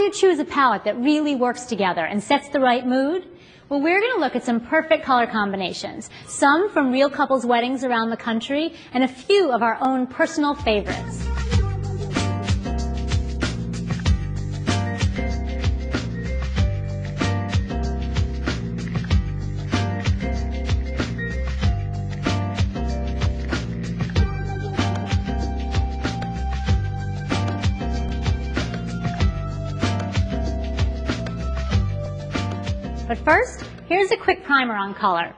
do you choose a palette that really works together and sets the right mood? Well, we're going to look at some perfect color combinations, some from real couples' weddings around the country, and a few of our own personal favorites. But first, here's a quick primer on color.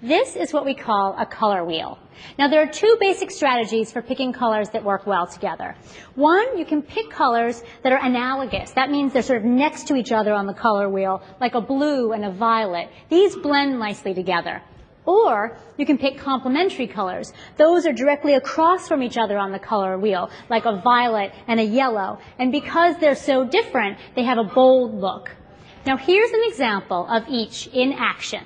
This is what we call a color wheel. Now, there are two basic strategies for picking colors that work well together. One, you can pick colors that are analogous. That means they're sort of next to each other on the color wheel, like a blue and a violet. These blend nicely together. Or you can pick complementary colors. Those are directly across from each other on the color wheel, like a violet and a yellow. And because they're so different, they have a bold look. Now here's an example of each in action.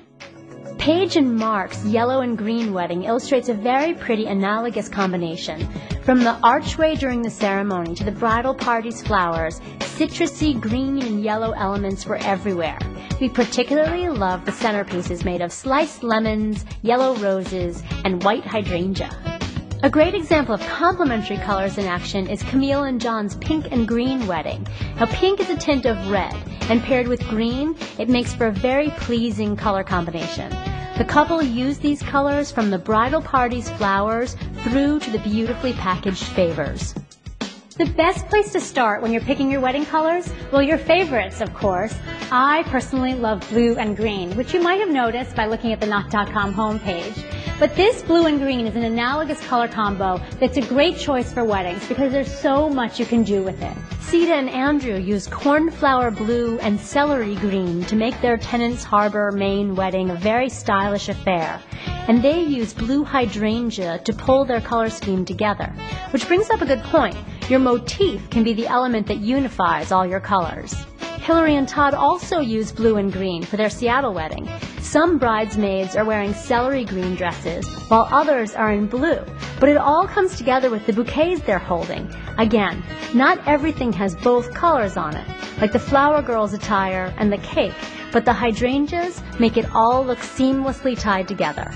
Paige and Mark's yellow and green wedding illustrates a very pretty analogous combination. From the archway during the ceremony to the bridal party's flowers, citrusy green and yellow elements were everywhere. We particularly love the centerpieces made of sliced lemons, yellow roses, and white hydrangea. A great example of complementary colors in action is Camille and John's pink and green wedding. Now, pink is a tint of red, and paired with green, it makes for a very pleasing color combination. The couple used these colors from the bridal party's flowers through to the beautifully packaged favors. The best place to start when you're picking your wedding colors? Well, your favorites, of course. I personally love blue and green, which you might have noticed by looking at the Knot.com homepage. But this blue and green is an analogous color combo that's a great choice for weddings because there's so much you can do with it. Sita and Andrew used cornflower blue and celery green to make their Tennant's Harbor, Maine wedding a very stylish affair. And they used blue hydrangea to pull their color scheme together. Which brings up a good point. Your motif can be the element that unifies all your colors. Hillary and Todd also used blue and green for their Seattle wedding. Some bridesmaids are wearing celery green dresses, while others are in blue. But it all comes together with the bouquets they're holding. Again, not everything has both colors on it, like the flower girl's attire and the cake, but the hydrangeas make it all look seamlessly tied together.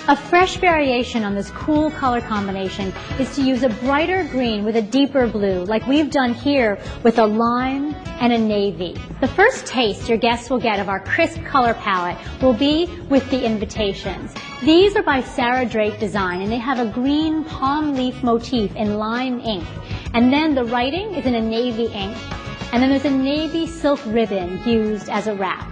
A fresh variation on this cool color combination is to use a brighter green with a deeper blue, like we've done here with a lime and a navy. The first taste your guests will get of our crisp color palette will be with the invitations. These are by Sarah Drake Design, and they have a green palm leaf motif in lime ink. And then the writing is in a navy ink. And then there's a navy silk ribbon used as a wrap.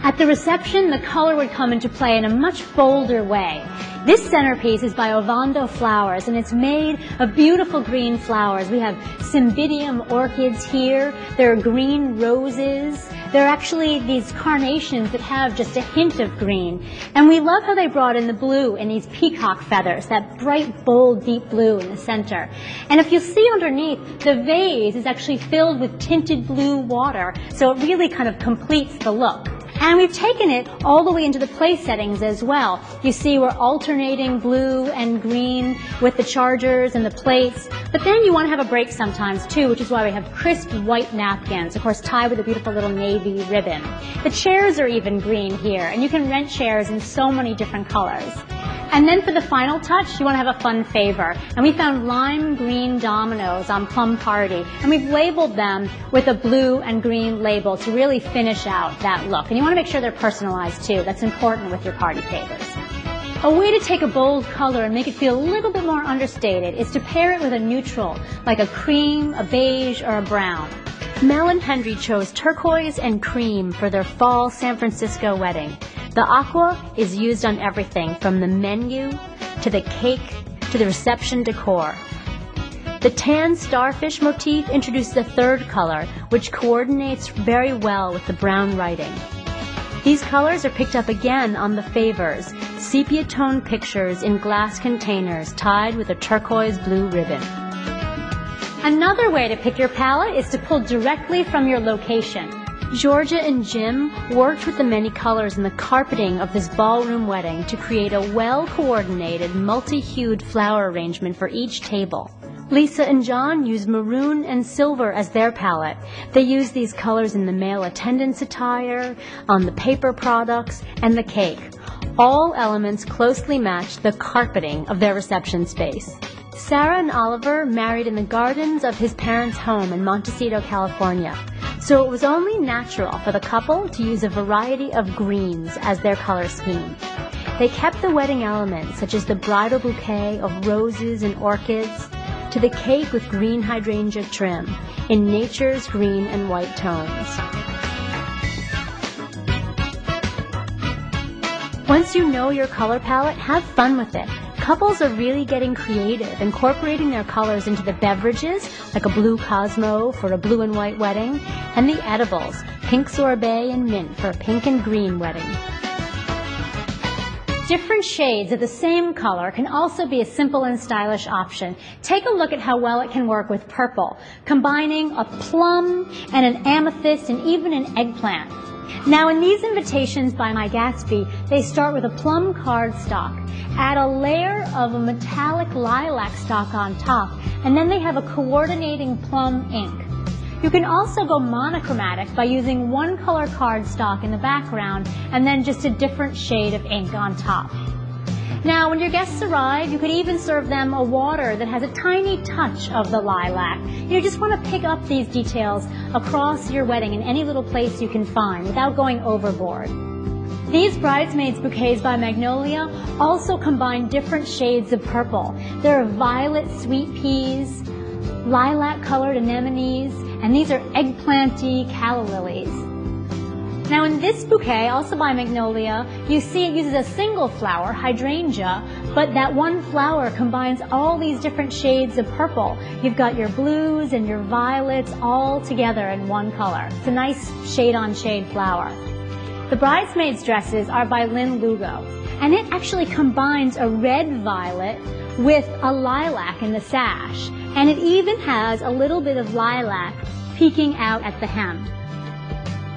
At the reception, the color would come into play in a much bolder way. This centerpiece is by Ovando Flowers, and it's made of beautiful green flowers. We have cymbidium orchids here. There are green roses. There are actually these carnations that have just a hint of green. And we love how they brought in the blue in these peacock feathers, that bright, bold, deep blue in the center. And if you see underneath, the vase is actually filled with tinted blue water, so it really kind of completes the look. And we've taken it all the way into the place settings as well. You see we're alternating blue and green with the chargers and the plates. But then you want to have a break sometimes too, which is why we have crisp white napkins, of course tied with a beautiful little navy ribbon. The chairs are even green here, and you can rent chairs in so many different colors. And then for the final touch, you want to have a fun favor. And we found lime green dominoes on Plum Party. And we've labeled them with a blue and green label to really finish out that look. And you want to make sure they're personalized too. That's important with your party favors. A way to take a bold color and make it feel a little bit more understated is to pair it with a neutral, like a cream, a beige, or a brown. Mel and Henry chose turquoise and cream for their fall San Francisco wedding. The aqua is used on everything from the menu to the cake to the reception decor. The tan starfish motif introduces a third color, which coordinates very well with the brown writing. These colors are picked up again on the favors, sepia tone pictures in glass containers tied with a turquoise blue ribbon. Another way to pick your palette is to pull directly from your location. Georgia and Jim worked with the many colors in the carpeting of this ballroom wedding to create a well-coordinated, multi-hued flower arrangement for each table. Lisa and John use maroon and silver as their palette. They use these colors in the male attendant's attire, on the paper products, and the cake. All elements closely match the carpeting of their reception space. Sarah and Oliver married in the gardens of his parents' home in Montecito, California. So it was only natural for the couple to use a variety of greens as their color scheme. They kept the wedding elements, such as the bridal bouquet of roses and orchids, to the cake with green hydrangea trim in nature's green and white tones. Once you know your color palette, have fun with it. Couples are really getting creative, incorporating their colors into the beverages, like a blue Cosmo for a blue and white wedding, and the edibles, pink sorbet and mint for a pink and green wedding. Different shades of the same color can also be a simple and stylish option. Take a look at how well it can work with purple, combining a plum and an amethyst and even an eggplant. Now in these invitations by My Gatsby, they start with a plum cardstock, add a layer of a metallic lilac stock on top, and then they have a coordinating plum ink. You can also go monochromatic by using one color cardstock in the background and then just a different shade of ink on top. Now, when your guests arrive, you could even serve them a water that has a tiny touch of the lilac. You just want to pick up these details across your wedding in any little place you can find without going overboard. These bridesmaids bouquets by Magnolia also combine different shades of purple. There are violet sweet peas, lilac-colored anemones, and these are eggplanty calla lilies. Now in this bouquet, also by Magnolia, you see it uses a single flower, hydrangea, but that one flower combines all these different shades of purple. You've got your blues and your violets all together in one color. It's a nice shade-on-shade flower. The bridesmaids' dresses are by Lynn Lugo, and it actually combines a red violet with a lilac in the sash, and it even has a little bit of lilac peeking out at the hem.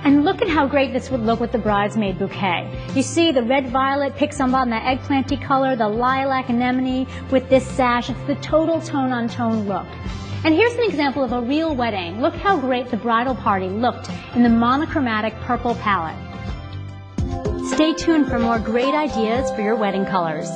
And look at how great this would look with the bridesmaid bouquet. You see the red violet picks up on that eggplanty color, the lilac anemone with this sash. It's the total tone-on-tone look. And here's an example of a real wedding. Look how great the bridal party looked in the monochromatic purple palette. Stay tuned for more great ideas for your wedding colors.